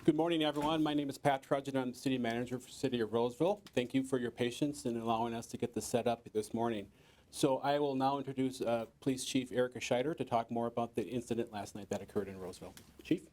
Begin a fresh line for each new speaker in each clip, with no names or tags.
Good morning, everyone. My name is Pat Trudgeon. I'm the City Manager for the City of Roseville. Thank you for your patience in allowing us to get this set up this morning. So I will now introduce Police Chief Erica Scheider to talk more about the incident last night that occurred in Roseville. Chief?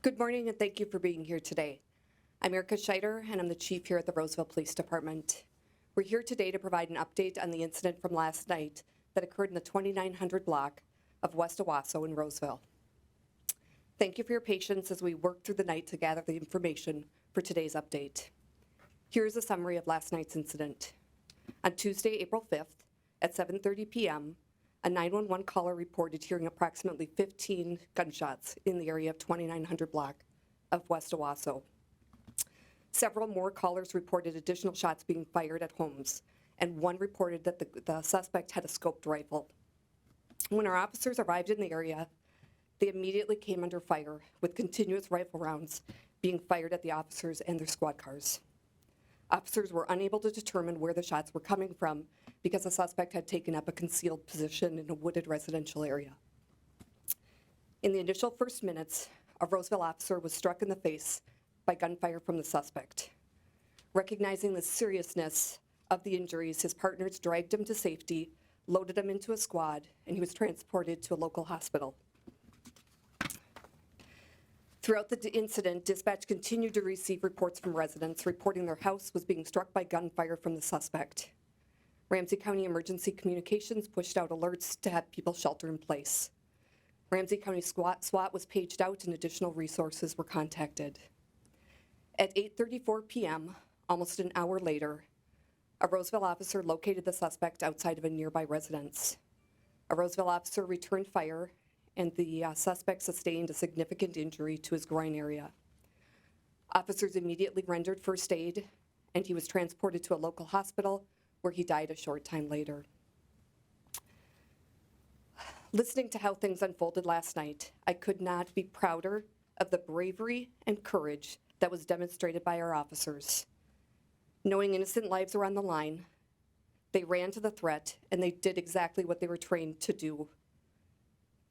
Good morning and thank you for being here today. I'm Erica Scheider and I'm the Chief here at the Roseville Police Department. We're here today to provide an update on the incident from last night that occurred in the 2900 block of West Owasso in Roseville. Thank you for your patience as we work through the night to gather the information for today's update. Here's a summary of last night's incident. On Tuesday, April 5th at 7:30 p.m., a 911 caller reported hearing approximately 15 gunshots in the area of 2900 block of West Owasso. Several more callers reported additional shots being fired at homes, and one reported that the suspect had a scoped rifle. When our officers arrived in the area, they immediately came under fire with continuous rifle rounds being fired at the officers and their squad cars. Officers were unable to determine where the shots were coming from because the suspect had taken up a concealed position in a wooded residential area. In the initial first minutes, a Roseville officer was struck in the face by gunfire from the suspect. Recognizing the seriousness of the injuries, his partners dragged him to safety, loaded him into a squad, and he was transported to a local hospital. Throughout the incident, dispatch continued to receive reports from residents reporting their house was being struck by gunfire from the suspect. Ramsey County Emergency Communications pushed out alerts to have people shelter in place. Ramsey County SWAT was paged out and additional resources were contacted. At 8:34 p.m., almost an hour later, a Roseville officer located the suspect outside of a nearby residence. A Roseville officer returned fire, and the suspect sustained a significant injury to his groin area. Officers immediately rendered first aid, and he was transported to a local hospital where he died a short time later. Listening to how things unfolded last night, I could not be prouder of the bravery and courage that was demonstrated by our officers. Knowing innocent lives were on the line, they ran to the threat and they did exactly what they were trained to do.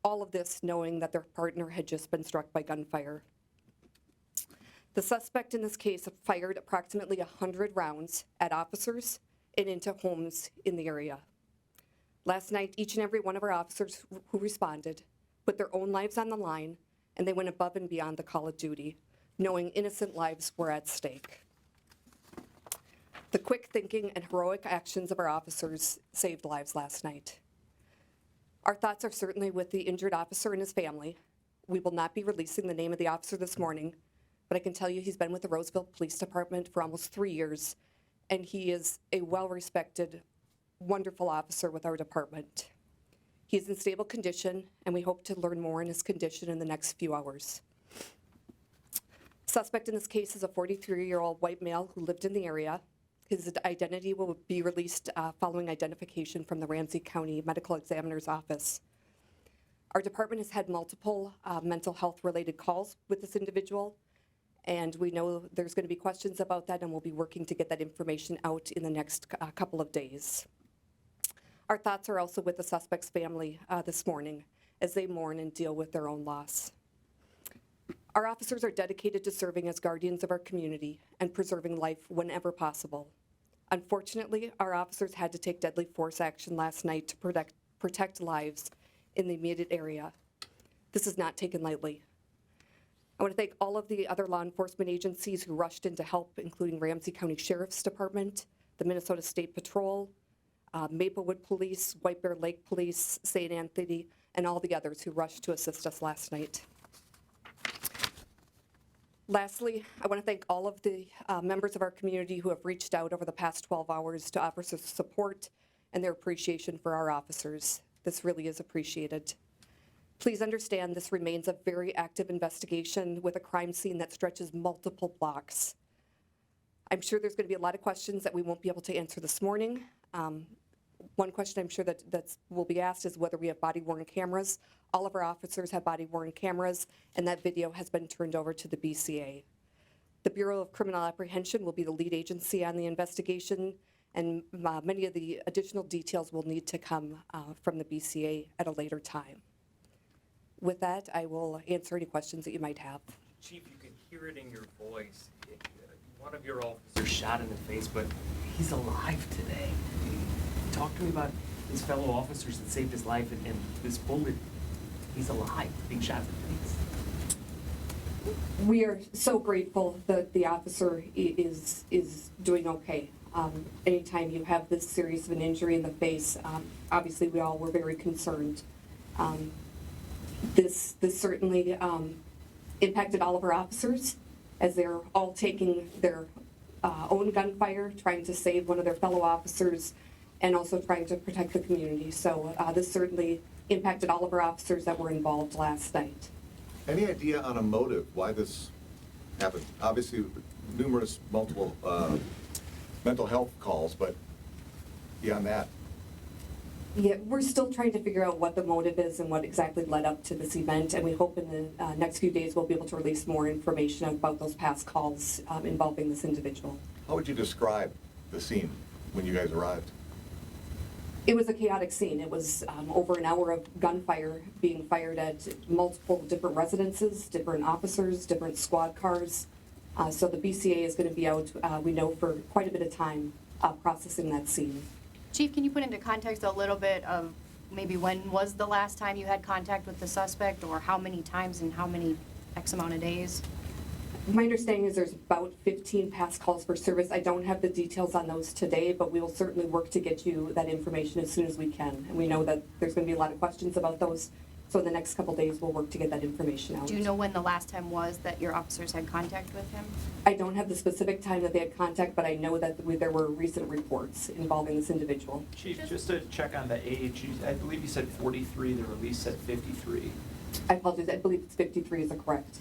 All of this knowing that their partner had just been struck by gunfire. The suspect in this case fired approximately 100 rounds at officers and into homes in the area. Last night, each and every one of our officers who responded put their own lives on the line, and they went above and beyond the call of duty, knowing innocent lives were at stake. The quick thinking and heroic actions of our officers saved lives last night. Our thoughts are certainly with the injured officer and his family. We will not be releasing the name of the officer this morning, but I can tell you he's been with the Roseville Police Department for almost 3 years, and he is a well-respected, wonderful officer with our department. He is in stable condition, and we hope to learn more on his condition in the next few hours. Suspect in this case is a 43-year-old white male who lived in the area. His identity will be released following identification from the Ramsey County Medical Examiner's Office. Our department has had multiple mental health related calls with this individual, and we know there's going to be questions about that, and we'll be working to get that information out in the next couple of days. Our thoughts are also with the suspect's family this morning as they mourn and deal with their own loss. Our officers are dedicated to serving as guardians of our community and preserving life whenever possible. Unfortunately, our officers had to take deadly force action last night to protect lives in the immediate area. This is not taken lightly. I want to thank all of the other law enforcement agencies who rushed in to help, including Ramsey County Sheriff's Department, the Minnesota State Patrol, Maplewood Police, White Bear Lake Police, St. Anthony, and all the others who rushed to assist us last night. Lastly, I want to thank all of the members of our community who have reached out over the past 12 hours to offer support and their appreciation for our officers. This really is appreciated. Please understand this remains a very active investigation with a crime scene that stretches multiple blocks. I'm sure there's going to be a lot of questions that we won't be able to answer this morning. One question I'm sure that will be asked is whether we have body-worn cameras. All of our officers have body-worn cameras, and that video has been turned over to the BCA. The Bureau of Criminal Apprehension will be the lead agency on the investigation, and many of the additional details will need to come from the BCA at a later time. With that, I will answer any questions that you might have.
Chief, you could hear it in your voice. One of your officers shot in the face, but he's alive today. Talk to me about his fellow officers that saved his life, and this bullet, he's alive, being shot in the face.
We are so grateful that the officer is doing okay. Anytime you have this serious of an injury in the face, obviously we all were very concerned. This certainly impacted all of our officers as they're all taking their own gunfire, trying to save one of their fellow officers, and also trying to protect the community. So this certainly impacted all of our officers that were involved last night.
Any idea on a motive why this happened? Obviously, multiple mental health calls, but beyond that.
Yeah, we're still trying to figure out what the motive is and what exactly led up to this event, and we hope in the next few days we'll be able to release more information about those past calls involving this individual.
How would you describe the scene when you guys arrived?
It was a chaotic scene. It was over an hour of gunfire being fired at multiple different residences, different officers, different squad cars. So the BCA is going to be out, we know, for quite a bit of time processing that scene.
Chief, can you put into context a little bit of maybe when was the last time you had contact with the suspect, or how many times and how many X amount of days?
My understanding is there's about 15 past calls for service. I don't have the details on those today, but we will certainly work to get you that information as soon as we can. And we know that there's going to be a lot of questions about those, so in the next couple days we'll work to get that information out.
Do you know when the last time was that your officers had contact with him?
I don't have the specific time that they had contact, but I know that there were recent reports involving this individual.
Chief, just to check on the age, I believe you said 43, the release said 53.
I apologize, I believe it's 53 is correct.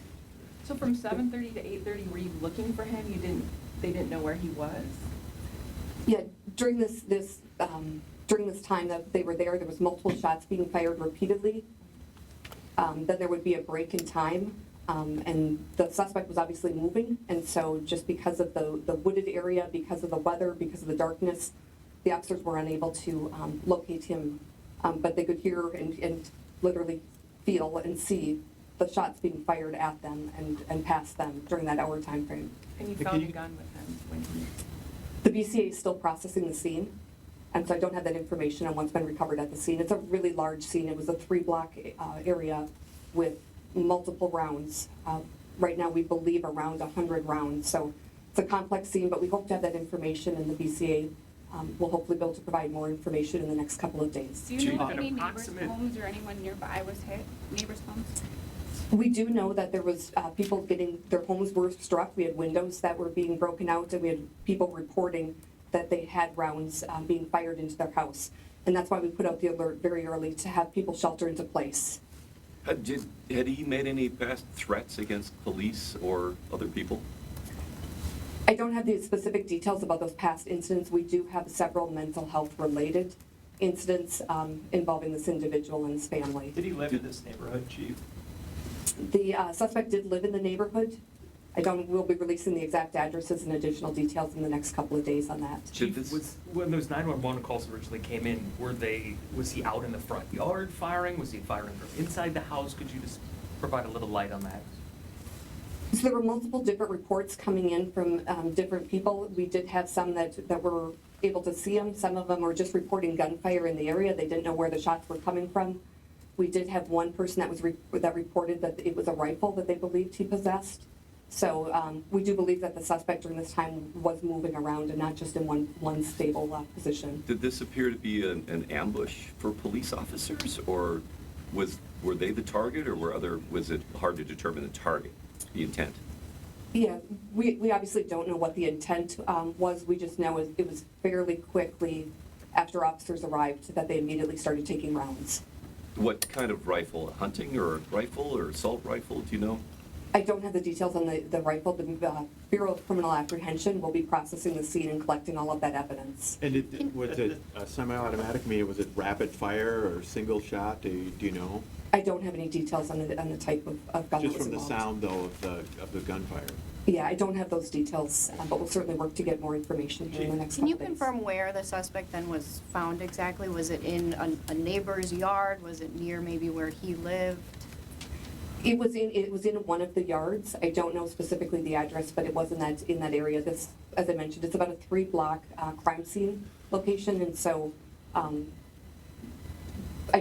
So from 7:30 to 8:30, were you looking for him? They didn't know where he was?
Yeah, during this time that they were there was multiple shots being fired repeatedly. Then there would be a break in time, and the suspect was obviously moving, and so just because of the wooded area, because of the weather, because of the darkness, the officers were unable to locate him, but they could hear and literally feel and see the shots being fired at them and past them during that hour time frame.
And you found a gun with him when he...
The BCA is still processing the scene, and so I don't have that information on what's been recovered at the scene. It's a really large scene. It was a 3-block area with multiple rounds. Right now we believe around 100 rounds, so it's a complex scene, but we hope to have that information, and the BCA will hopefully be able to provide more information in the next couple of days.
Do you know if
Chief,
any
an
neighbors'
approximate-
homes or anyone nearby was hit? Neighbors' homes?
We do know that there was people their homes were struck. We had windows that were being broken out, and we had people reporting that they had rounds being fired into their house. And that's why we put out the alert very early to have people shelter into place.
Had he made any past threats against police or other people?
I don't have the specific details about those past incidents. We do have several mental health related incidents involving this individual and his family.
Did he live in this neighborhood, Chief?
The suspect did live in the neighborhood. We'll be releasing the exact addresses and additional details in the next couple of days on that.
Chief, when those 911 calls originally came in, was he out in the front yard firing? Was he firing from inside the house? Could you just provide a little light on that?
So there were multiple different reports coming in from different people. We did have some that were able to see him. Some of them were just reporting gunfire in the area. They didn't know where the shots were coming from. We did have one person that reported that it was a rifle that they believed he possessed. So we do believe that the suspect during this time was moving around and not just in one stable position.
Did this appear to be an ambush for police officers, or were they the target, or was it hard to determine the target, the intent?
Yeah, we obviously don't know what the intent was. We just know it was fairly quickly after officers arrived that they immediately started taking rounds.
What kind of rifle? A hunting or a rifle or assault rifle? Do you know?
I don't have the details on the rifle. The Bureau of Criminal Apprehension will be processing the scene and collecting all of that evidence.
And was it a semi-automatic? I mean, was it rapid fire or single shot? Do you know?
I don't have any details on the type of gun that
Just
was
from the
involved.
sound, though, of the gunfire.
Yeah, I don't have those details, but we'll certainly work to get more information here in the next
Can
couple
you
days.
confirm where the suspect then was found exactly? Was it in a neighbor's yard? Was it near maybe where he lived?
It was in one of the yards. I don't know specifically the address, but it was in that area. This, as I mentioned, it's about a 3-block crime scene location, and so I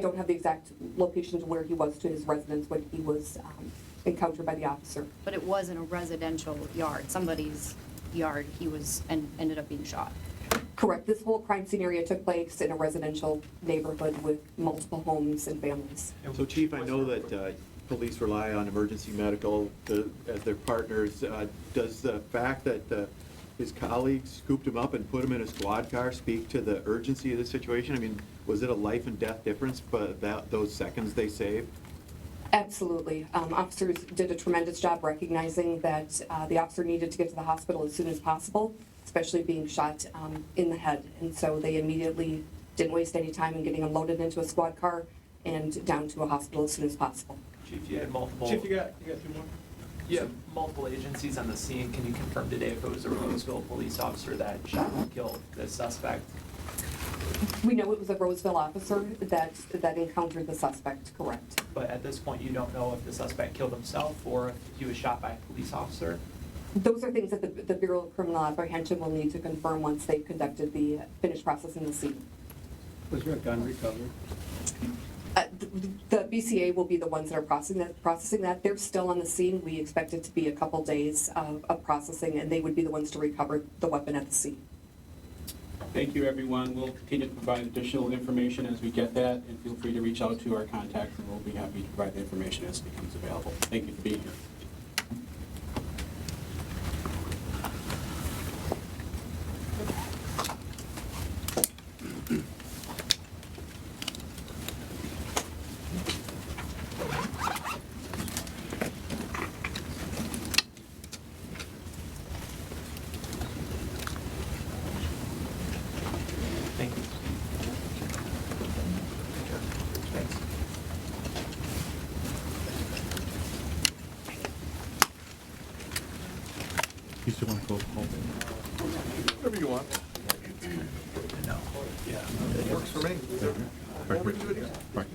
don't have the exact location to where he was to his residence when he was encountered by the officer.
But it was in a residential yard, somebody's yard. He was and ended up being shot.
Correct. This whole crime scene area took place in a residential neighborhood with multiple homes and families.
So, Chief, I know that police rely on emergency medical as their partners. Does the fact that his colleagues scooped him up and put him in a squad car speak to the urgency of the situation? I mean, was it a life and death difference, but those seconds they saved?
Absolutely. Officers did a tremendous job recognizing that the officer needed to get to the hospital as soon as possible, especially being shot in the head. And so they immediately didn't waste any time in getting him loaded into a squad car and down to a hospital as soon as possible.
Chief, you had multiple.
Chief, you got 2 more?
You have multiple agencies on the scene. Can you confirm today if it was a Roseville police officer that shot and killed the suspect?
We know it was a Roseville officer that encountered the suspect, correct?
But at this point, you don't know if the suspect killed himself or if he was shot by a police officer?
Those are things that the Bureau of Criminal Apprehension will need to confirm once they've conducted the finished processing of the scene.
Was there a gun recovered?
The BCA will be the ones that are processing that. They're still on the scene. We expect it to be a couple days of processing, and they would be the ones to recover the weapon at the scene.
Thank you, everyone. We'll continue to provide additional information as we get that, and feel free to reach out to our contacts, and we'll be happy to provide the information as it becomes available. Thank you for being here.
Thank you. Thanks.
You still want to go home?
Whatever you want.
No.
Works for me.
Right.